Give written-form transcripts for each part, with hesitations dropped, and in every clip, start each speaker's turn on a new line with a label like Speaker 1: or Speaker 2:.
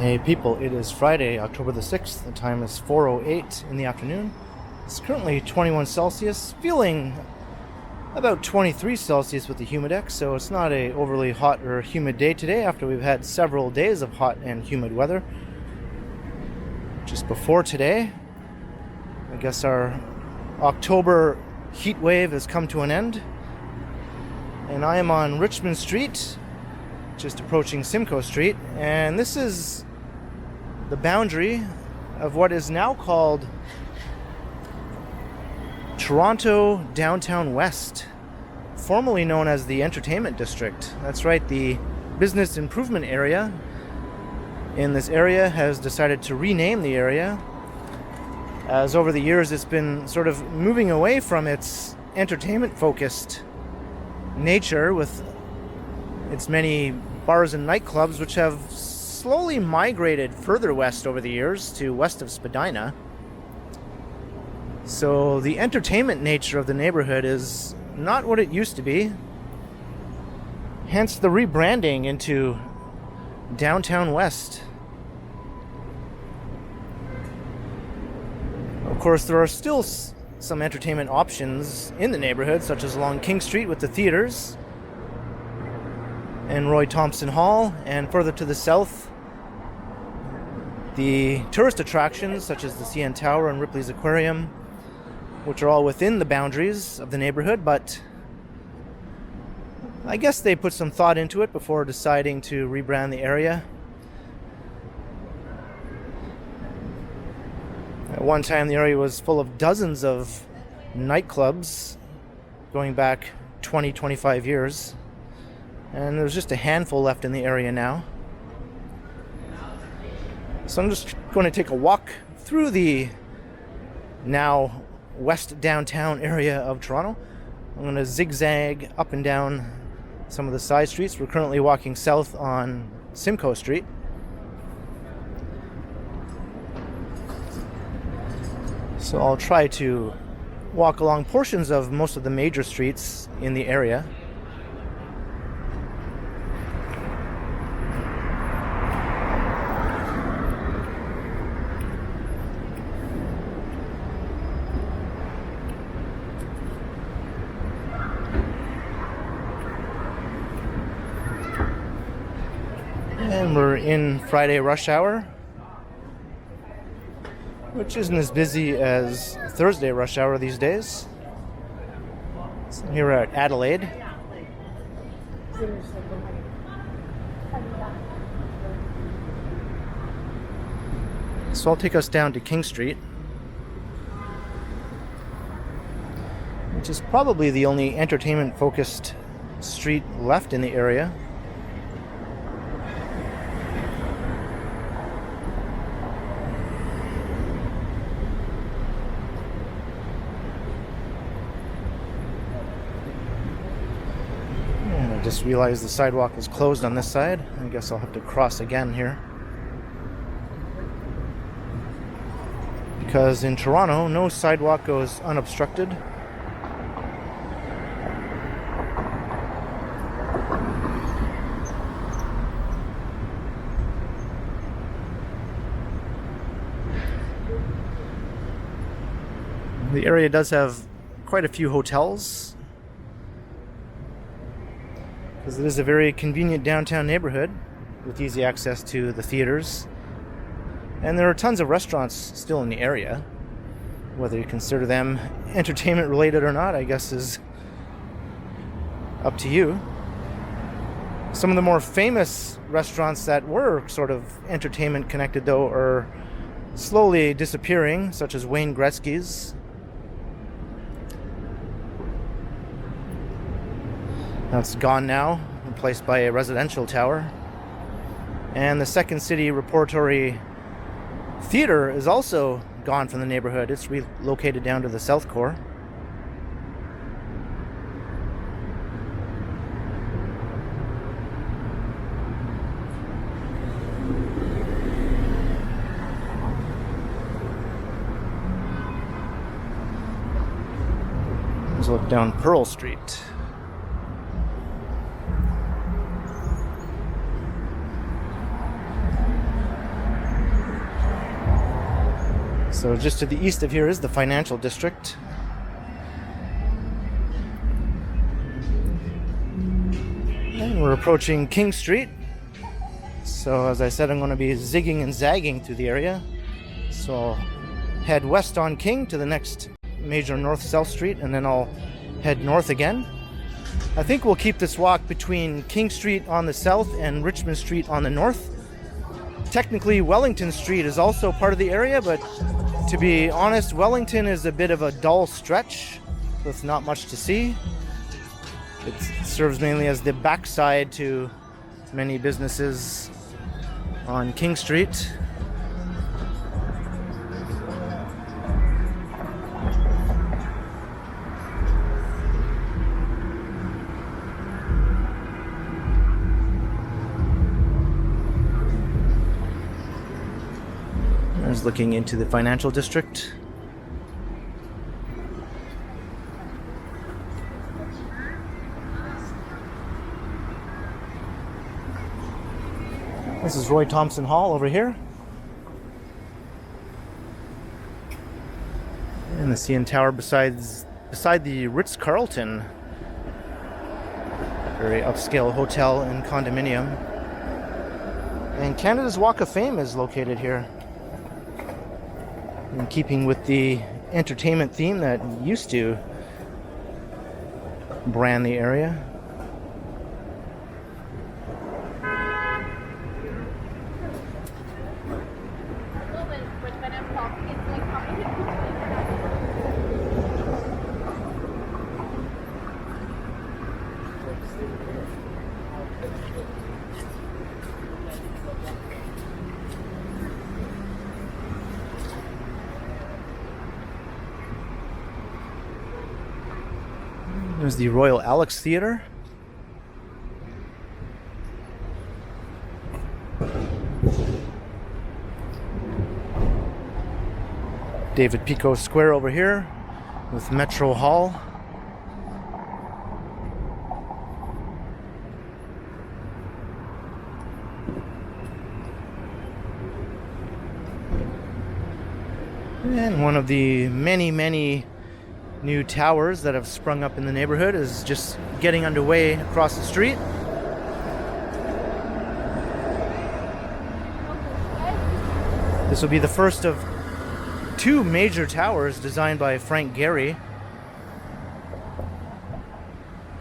Speaker 1: Hey people, it is Friday, October the 6th. The time is 4:08 in the afternoon. It's currently 21 Celsius, feeling about 23 Celsius with the humidex, so it's not a overly hot or humid day today after we've had several days of hot and humid weather. Just before today, I guess our October heat wave has come to an end, and I am on Richmond Street, just approaching Simcoe Street, and this is the boundary of what is now called Toronto Downtown West, formerly known as the Entertainment District. That's right, the business improvement area in this area has decided to rename the area, as over the years it's been sort of moving away from its entertainment focused nature with its many bars and nightclubs, which have slowly migrated further west over the years to west of Spadina. So the entertainment nature of the neighborhood is not what it used to be. Hence the rebranding into Downtown West. Of course, there are still some entertainment options in the neighborhood, such as along King Street with the theaters and Roy Thompson Hall, and further to the south, the tourist attractions such as the CN Tower and Ripley's Aquarium, which are all within the boundaries of the neighborhood, but I guess they put some thought into it before deciding to rebrand the area. At one time, the area was full of dozens of nightclubs going back 20-25 years. And there's just a handful left in the area now. So I'm just going to take a walk through the now west downtown area of Toronto. I'm going to zigzag up and down some of the side streets. We're currently walking south on Simcoe Street. So I'll try to walk along portions of most of the major streets in the area. And we're in Friday rush hour, which isn't as busy as Thursday rush hour these days. So here we're at Adelaide. So I'll take us down to King Street, which is probably the only entertainment-focused street left in the area. Just realized the sidewalk is closed on this side. I guess I'll have to cross again here. Because in Toronto, no sidewalk goes unobstructed. The area does have quite a few hotels, because it is a very convenient downtown neighborhood with easy access to the theaters. And there are tons of restaurants still in the area. Whether you consider them entertainment related or not, I guess is up to you. Some of the more famous restaurants that were sort of entertainment connected, though, are slowly disappearing, such as Wayne Gretzky's. That's gone now, replaced by a residential tower. And the Second City Repertory Theater is also gone from the neighborhood. It's relocated down to the South Core. Let's look down Pearl Street. So just to the east of here is the financial district. And we're approaching King Street. So as I said, I'm going to be zigging and zagging through the area. So I'll head west on King to the next major north-south street, and then I'll head north again. I think we'll keep this walk between King Street on the south and Richmond Street on the north. Technically, Wellington Street is also part of the area, but to be honest, Wellington is a bit of a dull stretch with not much to see. It serves mainly as the backside to many businesses on King Street. There's looking into the financial district. This is Roy Thompson Hall over here. And the CN Tower beside the Ritz-Carlton. Very upscale hotel and condominium. And Canada's Walk of Fame is located here. In keeping with the entertainment theme that used to brand the area. There's the Royal Alex Theatre. David Pico Square over here with Metro Hall. And one of the many new towers that have sprung up in the neighborhood is just getting underway across the street. This will be the first of two major towers designed by Frank Gehry,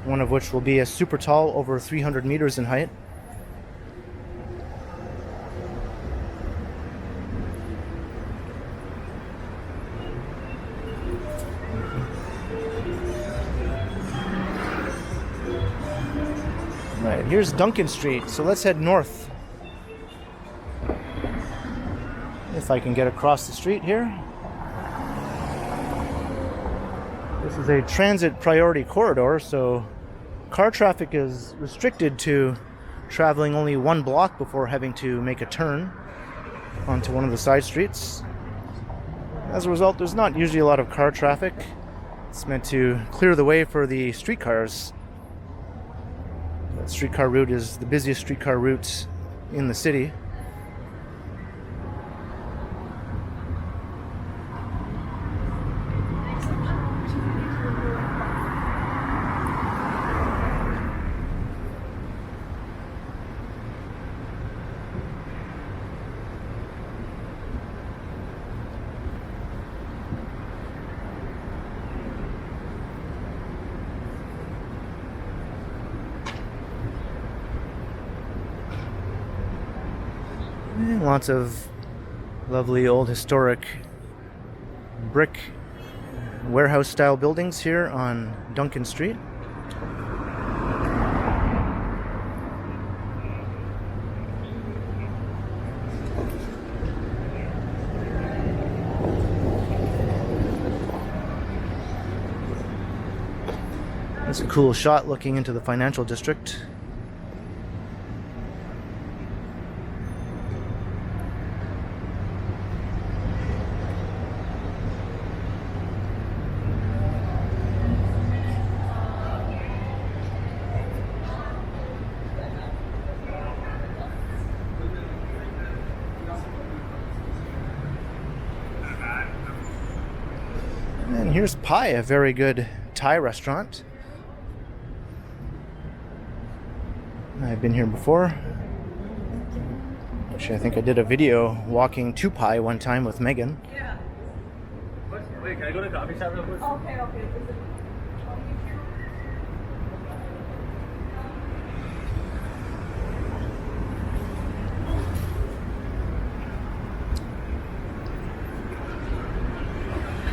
Speaker 1: one of which will be a super tall, over 300 meters in height. Right, here's Duncan Street, so let's head north. If I can get across the street here. This is a transit priority corridor, so car traffic is restricted to traveling only one block before having to make a turn onto one of the side streets. As a result, there's not usually a lot of car traffic. It's meant to clear the way for the streetcars. That streetcar route is the busiest streetcar route in the city. Lots of lovely old historic brick warehouse style buildings here on Duncan Street. It's a cool shot looking into the financial district. And here's Pai, a very good Thai restaurant. I've been here before. Actually, I think I did a video walking to Pai one time with Megan.
Speaker 2: Yeah. Wait, can I go to the coffee shop real quick? Okay.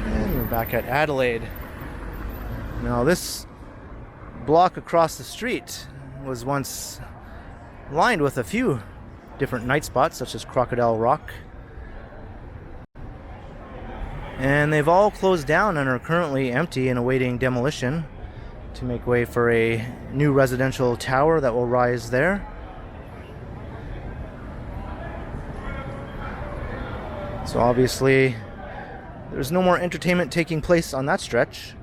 Speaker 1: And we're back at Adelaide. Now, this block across the street was once lined with a few different night spots, such as Crocodile Rock. And they've all closed down and are currently empty and awaiting demolition to make way for a new residential tower that will rise there. So obviously, there's no more entertainment taking place on that stretch.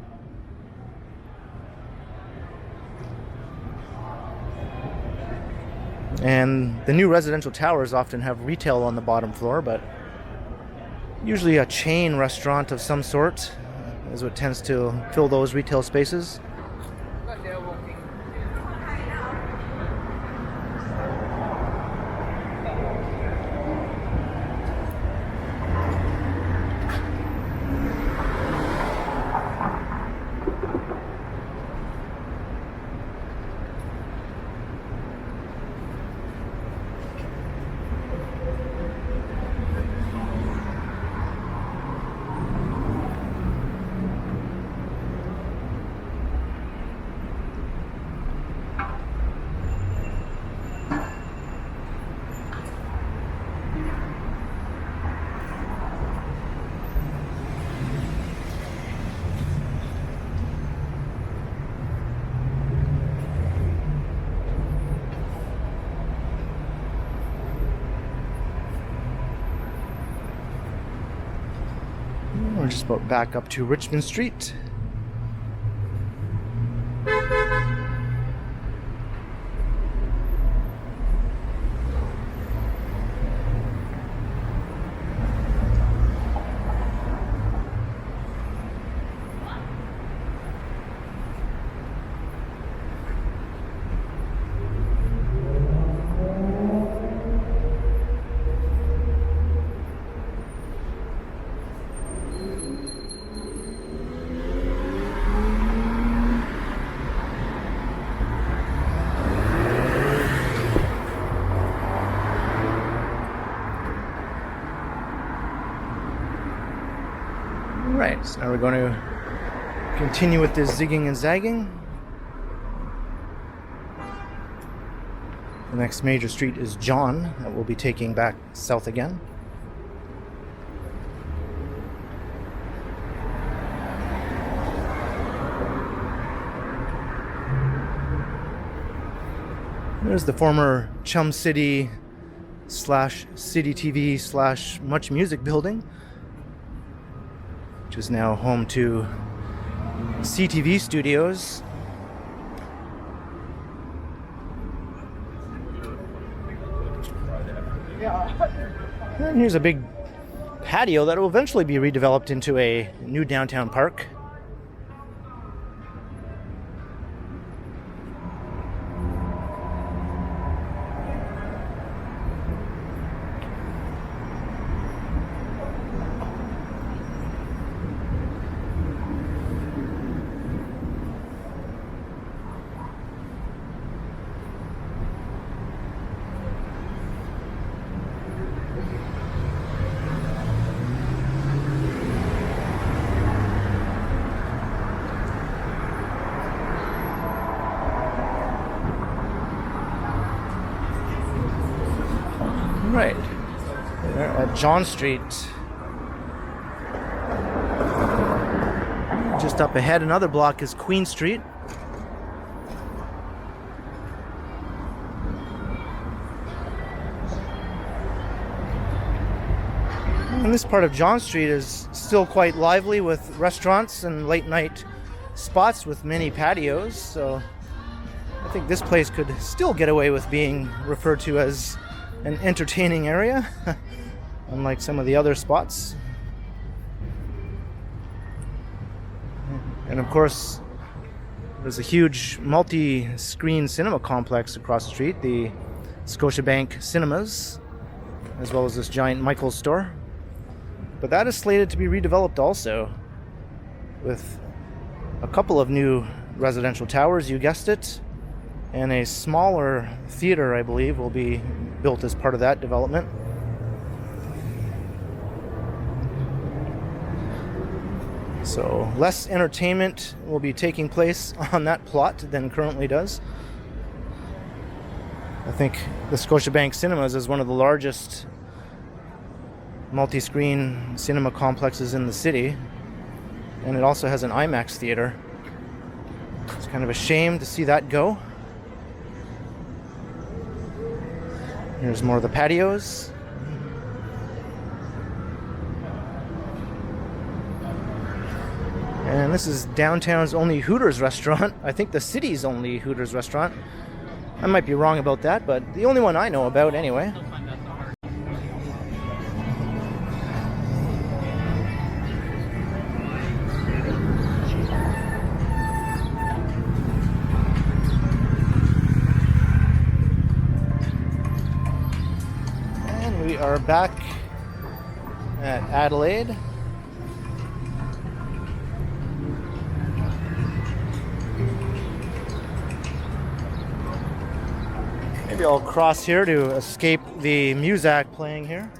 Speaker 1: And the new residential towers often have retail on the bottom floor, but usually a chain restaurant of some sort is what tends to fill those retail spaces. We're just about back up to Richmond Street. Right, so now we're going to continue with this zigging and zagging. The next major street is John, that we'll be taking back south again. There's the former Chum City / City TV / Much Music building, which is now home to CTV Studios. And here's a big patio that will eventually be redeveloped into a new downtown park. Right, there at John Street. Just up ahead, another block is Queen Street. And this part of John Street is still quite lively with restaurants and late night spots with many patios, so I think this place could still get away with being referred to as an entertaining area, unlike some of the other spots. And of course, there's a huge multi-screen cinema complex across the street, the Scotiabank Cinemas, as well as this giant Michaels store. But that is slated to be redeveloped also, with a couple of new residential towers, you guessed it, and a smaller theater, I believe, will be built as part of that development. So less entertainment will be taking place on that plot than currently does. I think the Scotiabank Cinemas is one of the largest multi-screen cinema complexes in the city, and it also has an IMAX theater. It's kind of a shame to see that go. Here's more of the patios. And this is downtown's only Hooters restaurant. I think the city's only Hooters restaurant. I might be wrong about that, but the only one I know about anyway. And we are back at Adelaide. Maybe I'll cross here to escape the Muzak playing here.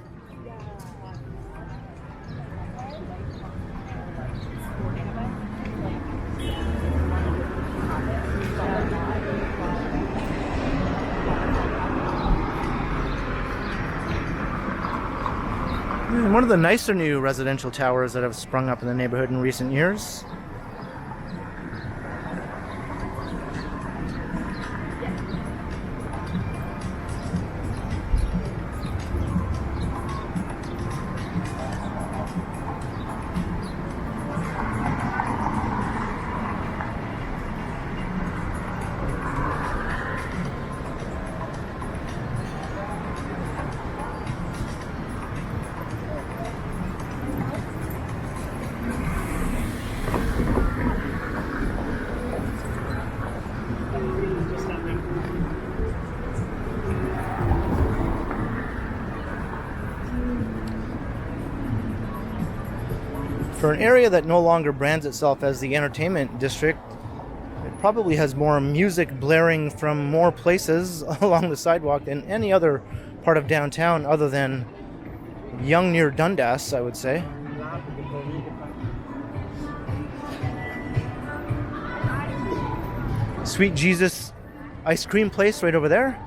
Speaker 1: And one of the nicer new residential towers that have sprung up in the neighborhood in recent years. For an area that no longer brands itself as the entertainment district, it probably has more music blaring from more places along the sidewalk than any other part of downtown other than Yonge near Dundas, I would say. Sweet Jesus ice cream place right over there.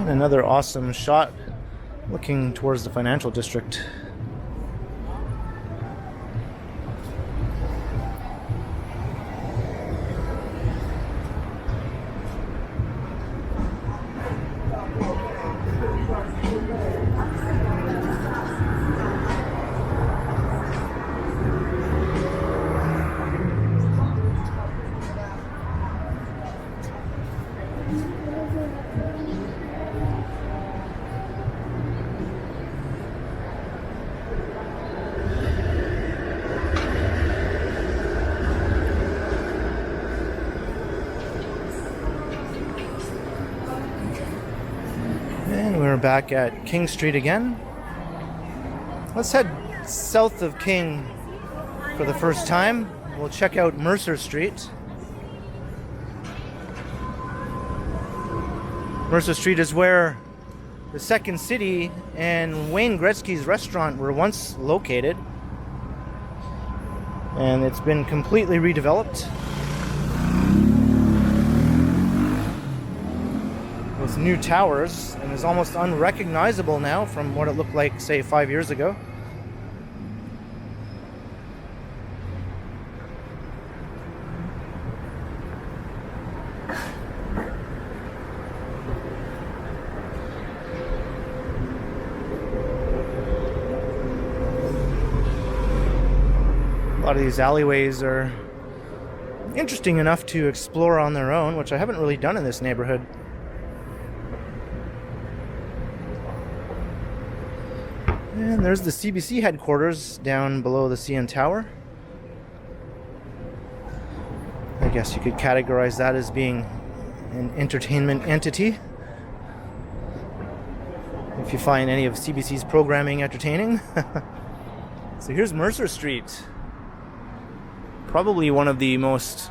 Speaker 1: Another awesome shot looking towards the financial district. And we're back at King Street again. Let's head south of King for the first time. We'll check out Mercer Street. Mercer Street is where the Second City and Wayne Gretzky's restaurant were once located. And it's been completely redeveloped with new towers, and is almost unrecognizable now from what it looked like, say, 5 years ago. A lot of these alleyways are interesting enough to explore on their own, which I haven't really done in this neighborhood. And there's the CBC headquarters down below the CN Tower. I guess you could categorize that as being an entertainment entity, if you find any of CBC's programming entertaining. So here's Mercer Street. Probably one of the most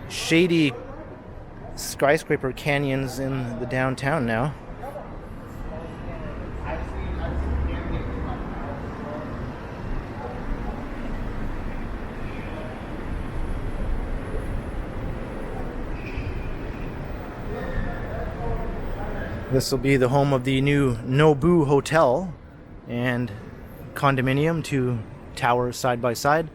Speaker 1: shady skyscraper canyons in the downtown now. This will be the home of the new Nobu Hotel and condominium, two towers side by side.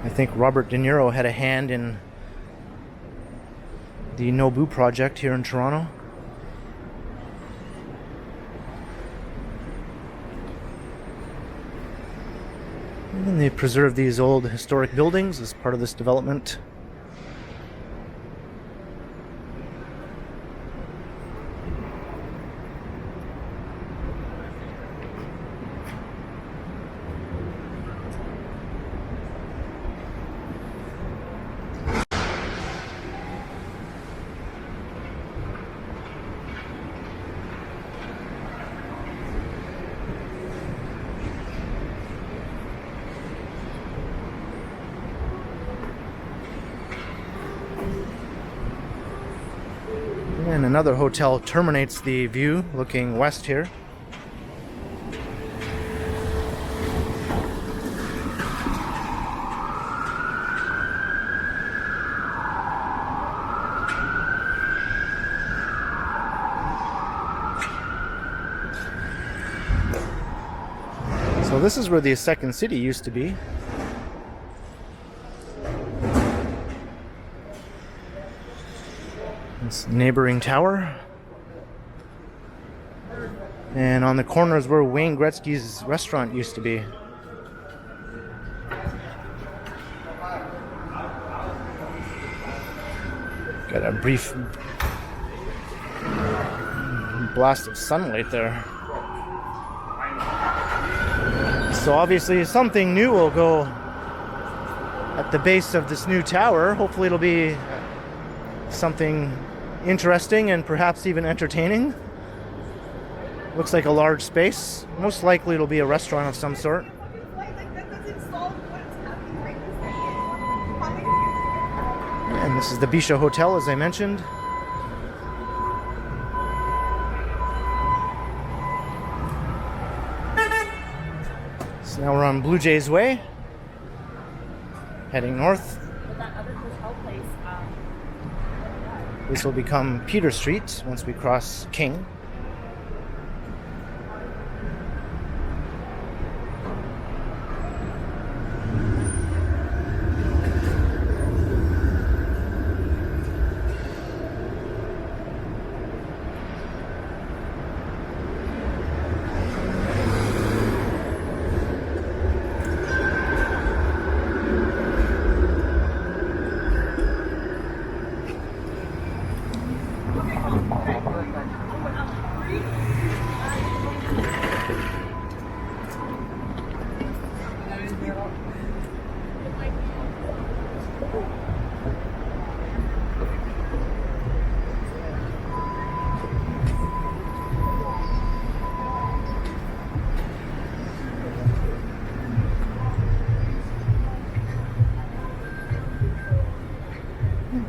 Speaker 1: I think Robert De Niro had a hand in the Nobu project here in Toronto. And they preserve these old historic buildings as part of this development. And another hotel terminates the view looking west here. So this is where the Second City used to be. This neighboring tower. And on the corner is where Wayne Gretzky's restaurant used to be. Got a brief blast of sunlight there. So obviously something new will go at the base of this new tower. Hopefully it'll be something interesting and perhaps even entertaining. Looks like a large space. Most likely it'll be a restaurant of some sort. And this is the Bisha Hotel, as I mentioned. So now we're on Blue Jays Way, heading north. This will become Peter Street once we cross King.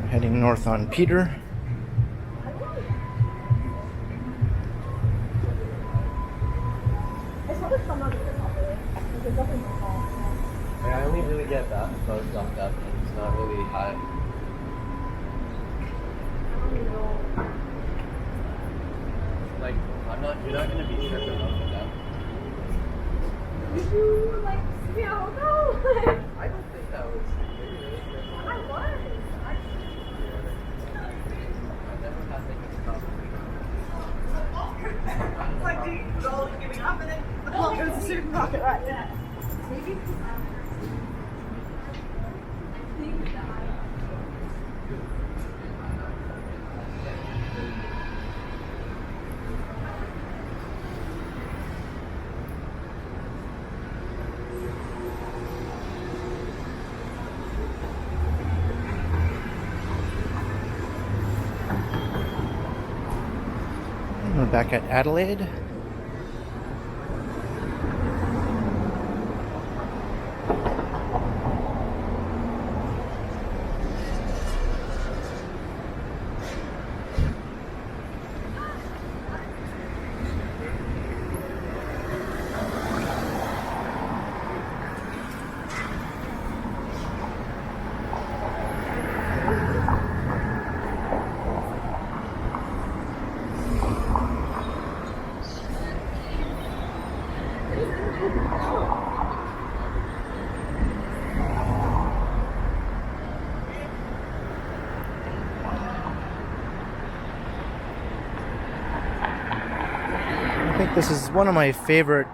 Speaker 1: Heading north on Peter.
Speaker 2: Yeah, I only really get that close off that. It's not really high. Like, you're not gonna be tripping off of that.
Speaker 3: Did you like see me at hotel?
Speaker 2: I don't think that was.
Speaker 3: I was.
Speaker 2: I never had like a stop.
Speaker 3: It's like, dude, you was all giving up Well, it was a supermarket, right? Maybe.
Speaker 1: We're back at Adelaide. I think this is one of my favorite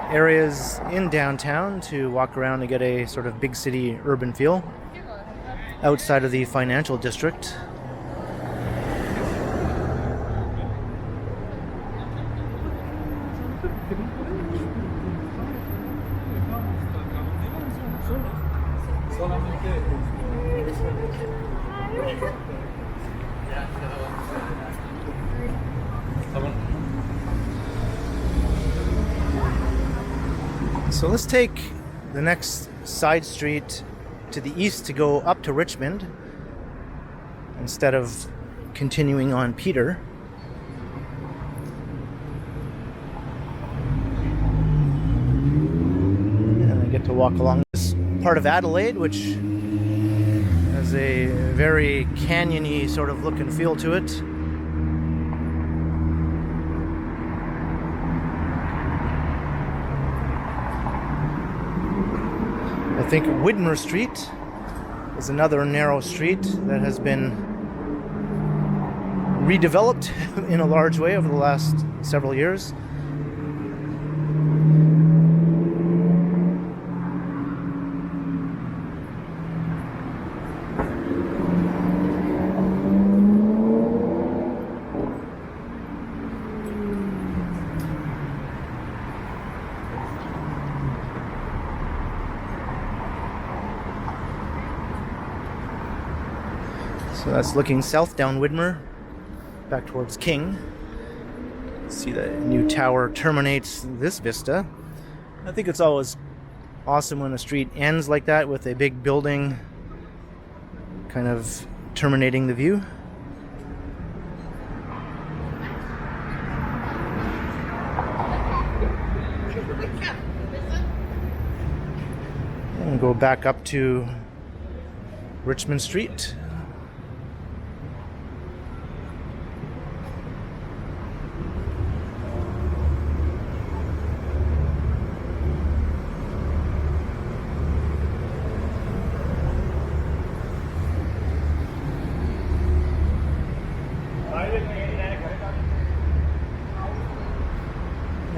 Speaker 1: areas in downtown to walk around and get a sort of big city urban feel outside of the financial district. So let's take the next side street to the east to go up to Richmond instead of continuing on Peter. And I get to walk along this part of Adelaide, which has a very canyon-y sort of look and feel to it. I think Widmer Street is another narrow street that has been redeveloped in a large way over the last several years. So that's looking south down Widmer, back towards King. See the new tower terminates this vista. I think it's always awesome when a street ends like that with a big building kind of terminating the view. And go back up to Richmond Street.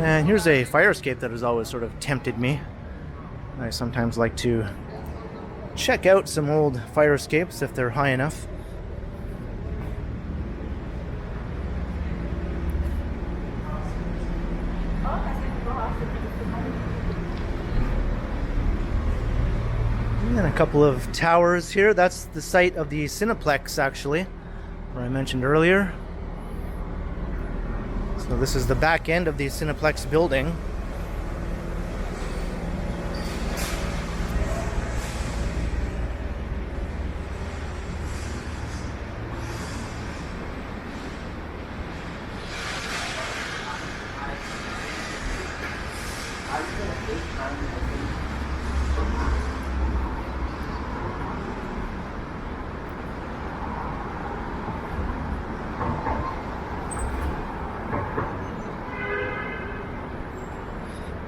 Speaker 1: And here's a fire escape that has always sort of tempted me. I sometimes like to check out some old fire escapes if they're high enough. And a couple of towers here. That's the site of the Cineplex, actually, where I mentioned earlier. So this is the back end of the Cineplex building.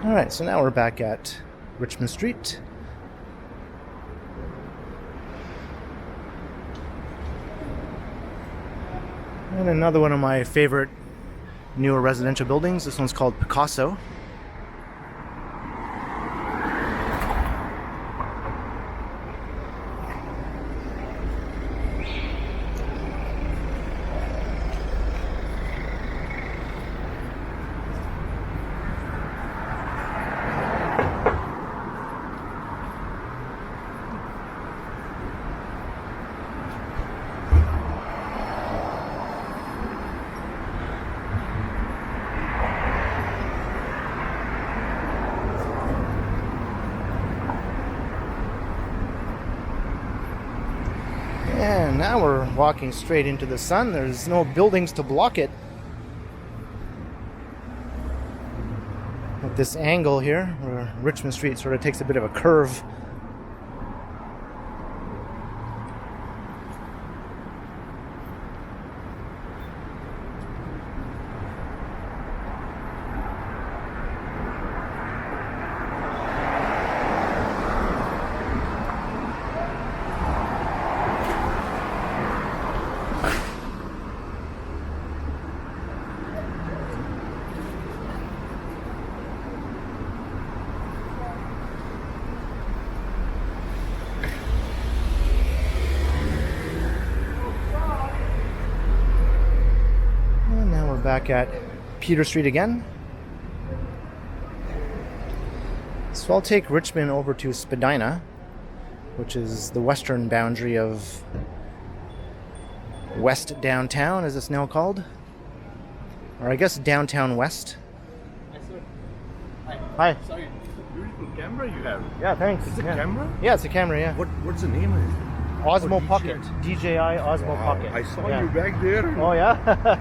Speaker 1: Alright, so now we're back at Richmond Street. And another one of my favorite newer residential buildings. This one's called Picasso. now we're walking straight into the sun. There's no buildings to block it. At this angle here, where Richmond Street sort of takes a bit of a curve. Back at Peter Street again. So I'll take Richmond over to Spadina, which is the western boundary of West Downtown, as it's now called. Or I guess Downtown West. Hi.
Speaker 4: Sorry, beautiful camera you have.
Speaker 1: Yeah, thanks.
Speaker 4: It's a
Speaker 1: Yeah.
Speaker 4: camera?
Speaker 1: Yeah, it's a camera, yeah.
Speaker 4: What's the name of it?
Speaker 1: Osmo
Speaker 4: DJI.
Speaker 1: Pocket. DJI Osmo
Speaker 4: Wow,
Speaker 1: Pocket.
Speaker 4: I saw
Speaker 1: Yeah.
Speaker 4: you back there.
Speaker 1: Oh yeah?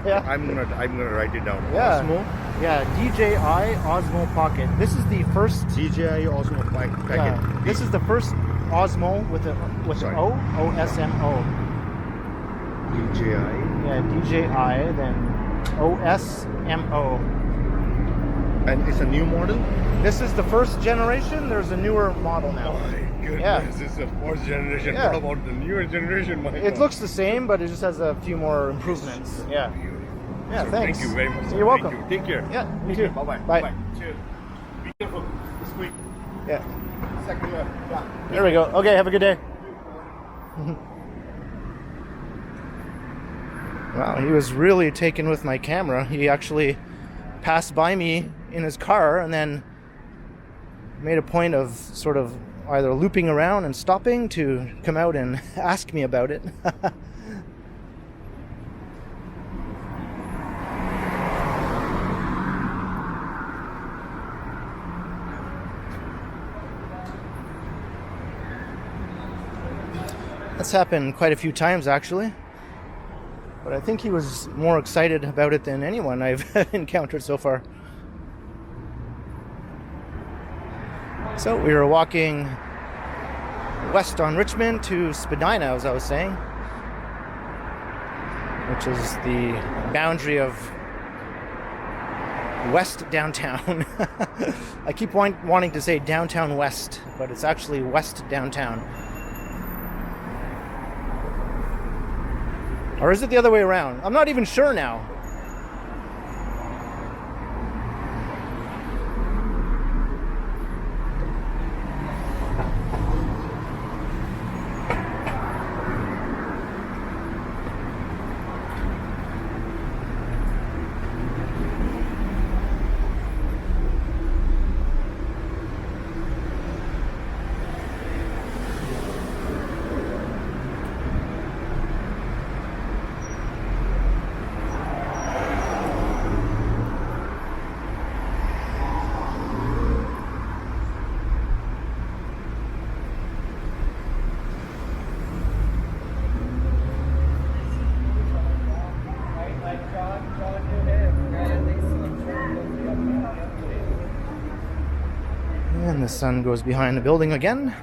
Speaker 1: Yeah.
Speaker 4: I'm gonna write it down.
Speaker 1: Yeah.
Speaker 4: Osmo.
Speaker 1: Yeah, DJI Osmo Pocket. This is the first
Speaker 4: DJI Osmo Pocket.
Speaker 1: Yeah, this is the first Osmo with an
Speaker 4: Sorry.
Speaker 1: O, OSMO.
Speaker 4: DJI.
Speaker 1: Yeah, DJI, then OSMO.
Speaker 4: And it's a new model?
Speaker 1: This is the first generation. There's a newer model now.
Speaker 4: My goodness,
Speaker 1: Yeah.
Speaker 4: this is the fourth generation.
Speaker 1: Yeah.
Speaker 4: What about the newer generation? My
Speaker 1: It
Speaker 4: God.
Speaker 1: looks the same, but it just has a few more improvements. Yeah.
Speaker 4: Beautiful.
Speaker 1: Yeah,
Speaker 4: So
Speaker 1: thanks.
Speaker 4: Thank you very much. sir.
Speaker 1: You're welcome.
Speaker 4: Thank you. Take care.
Speaker 1: Yeah, you
Speaker 4: Take
Speaker 1: too.
Speaker 4: care. Bye-bye.
Speaker 1: Bye.
Speaker 4: Bye. Cheers. Be careful. This quick.
Speaker 1: Yeah.
Speaker 4: Second left. Yeah.
Speaker 1: There we go. Okay, have a good day. Wow, he was really taken with my camera. He actually passed by me in his car and then made a point of sort of either looping around and stopping to come out and ask me about it. That's happened quite a few times actually. But I think he was more excited about it than anyone I've encountered so far. So we were walking west on Richmond to Spadina, as I was saying, which is the boundary of West Downtown. I keep wanting to say Downtown West, but it's actually West Downtown. Or is it the other way around? I'm not even sure now. And the sun goes behind the building again.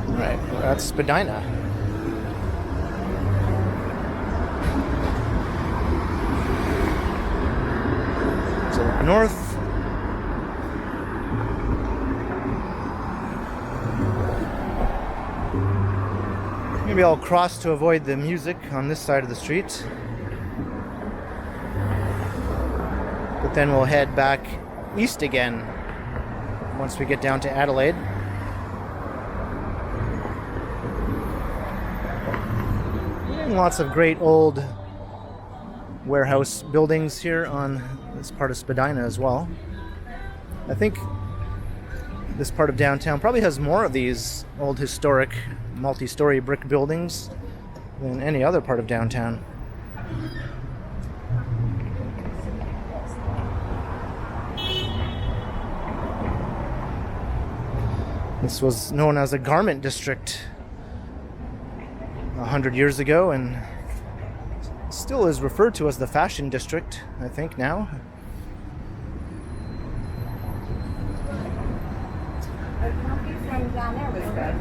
Speaker 1: Right, that's Spadina. So north. Maybe I'll cross to avoid the music on this side of the street. But then we'll head back east again once we get down to Adelaide. And lots of great old warehouse buildings here on this part of Spadina as well. I think this part of downtown probably has more of these old historic multi-story brick buildings than any other part of downtown. This was known as a garment district 100 years ago, and still is referred to as the fashion district, I think, now.
Speaker 3: From down there was good.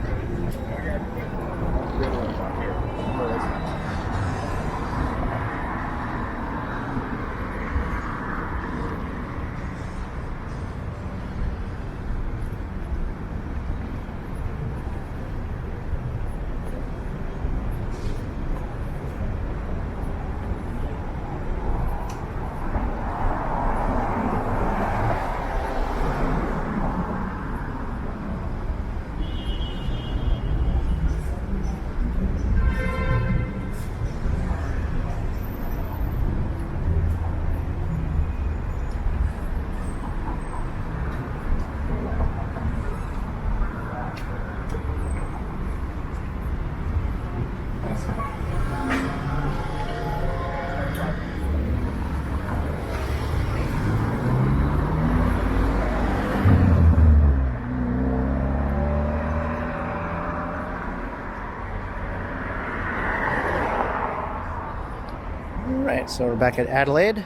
Speaker 1: Alright, so we're back at Adelaide.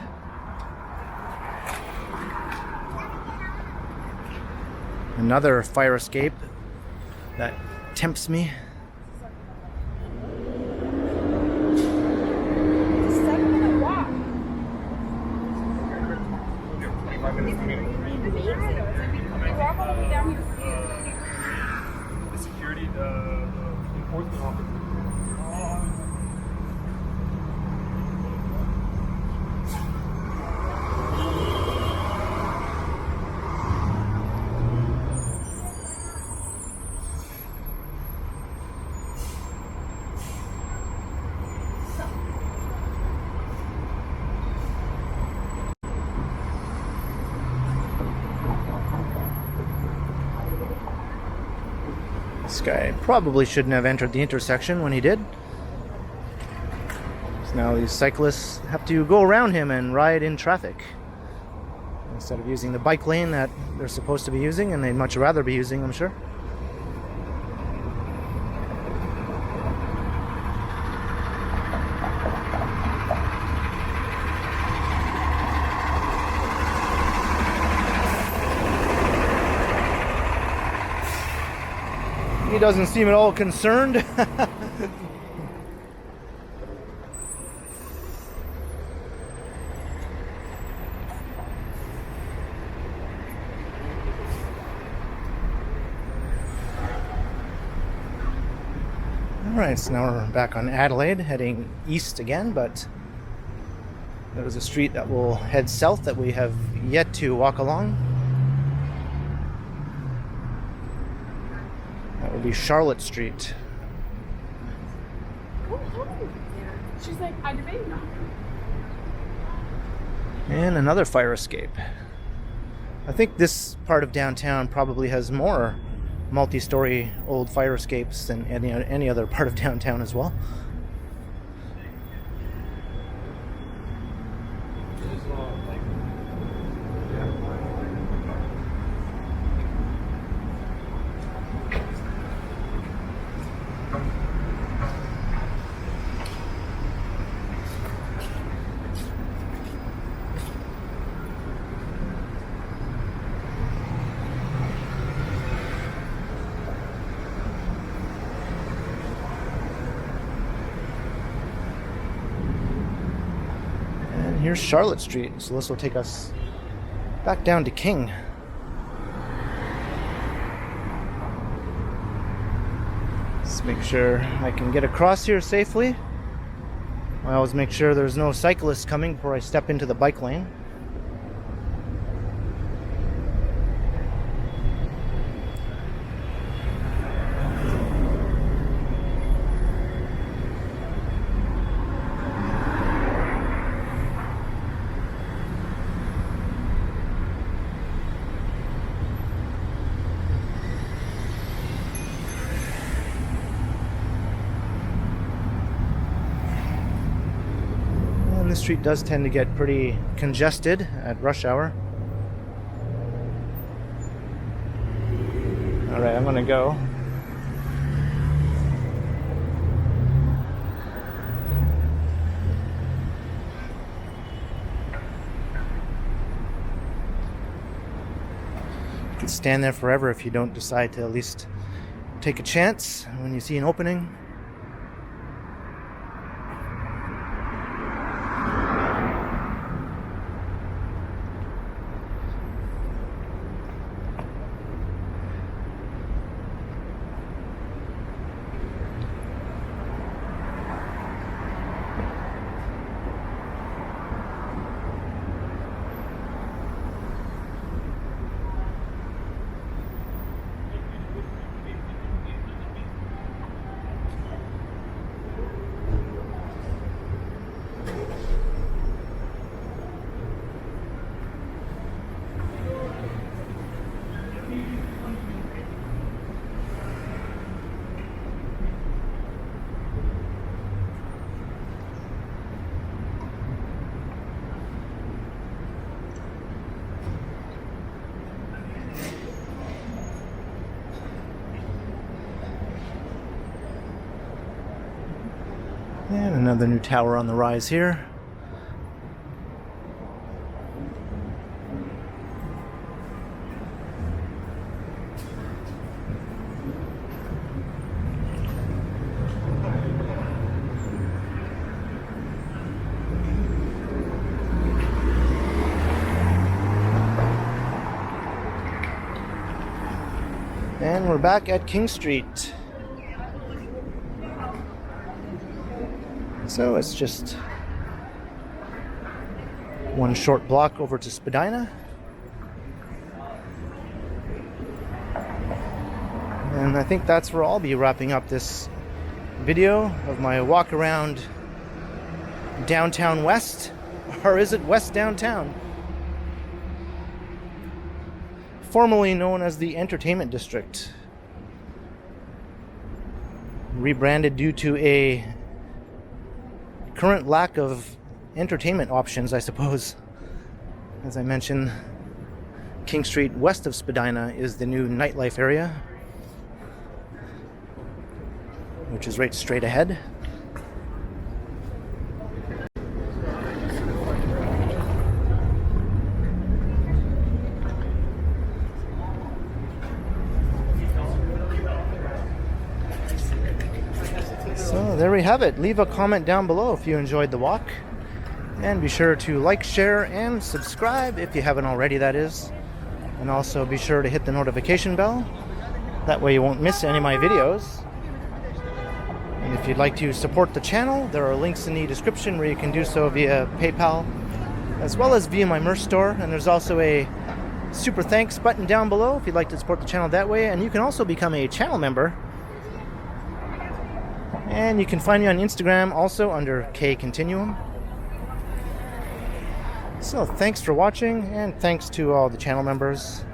Speaker 1: Another fire escape that tempts me.
Speaker 3: It's a 7-minute walk.
Speaker 4: 25 minutes to me.
Speaker 3: We walk all the way down here.
Speaker 4: The security, the enforcement officer.
Speaker 1: This guy probably shouldn't have entered the intersection when he did. So now these cyclists have to go around him and ride in traffic instead of using the bike lane that they're supposed to be using, and they'd much rather be using, I'm sure. He doesn't seem at all concerned. Alright, so now we're back on Adelaide, heading east again, but there's a street that will head south that we have yet to walk along. That would be Charlotte Street.
Speaker 3: She's like, I debate now.
Speaker 1: And another fire escape. I think this part of downtown probably has more multi-story old fire escapes than any other part of downtown as well. Here's Charlotte Street, so this will take us back down to King. Let's make sure I can get across here safely. I always make sure there's no cyclists coming before I step into the bike lane. Street does tend to get pretty congested at rush hour. All right, I'm gonna go. You can stand there forever if you don't decide to at least take a chance when you see an opening. And another new tower on the rise here. And we're back at King Street. So it's just one short block over to Spadina. And I think that's where I'll be wrapping up this video of my walk around downtown West. Or is it West Downtown? Formerly known as the Entertainment District. Rebranded due to a current lack of entertainment options, I suppose. As I mentioned, King Street west of Spadina is the new nightlife area, which is right straight ahead. So there we have it. Leave a comment down below if you enjoyed the walk. And be sure to like, share, and subscribe if you haven't already, that is. And also be sure to hit the notification bell. That way you won't miss any of my videos. And if you'd like to support the channel, there are links in the description where you can do so via PayPal, as well as via my merch store. And there's also a super thanks button down below if you'd like to support the channel that way. And you can also become a channel member. And you can find me on Instagram also under KContinuum. So thanks for watching, and thanks to all the channel members.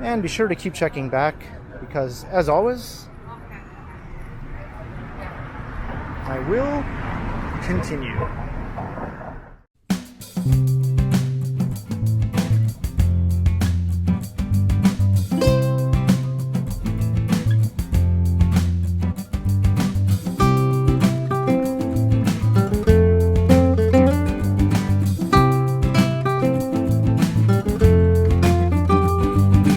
Speaker 1: And be sure to keep checking back, because as always, I will continue.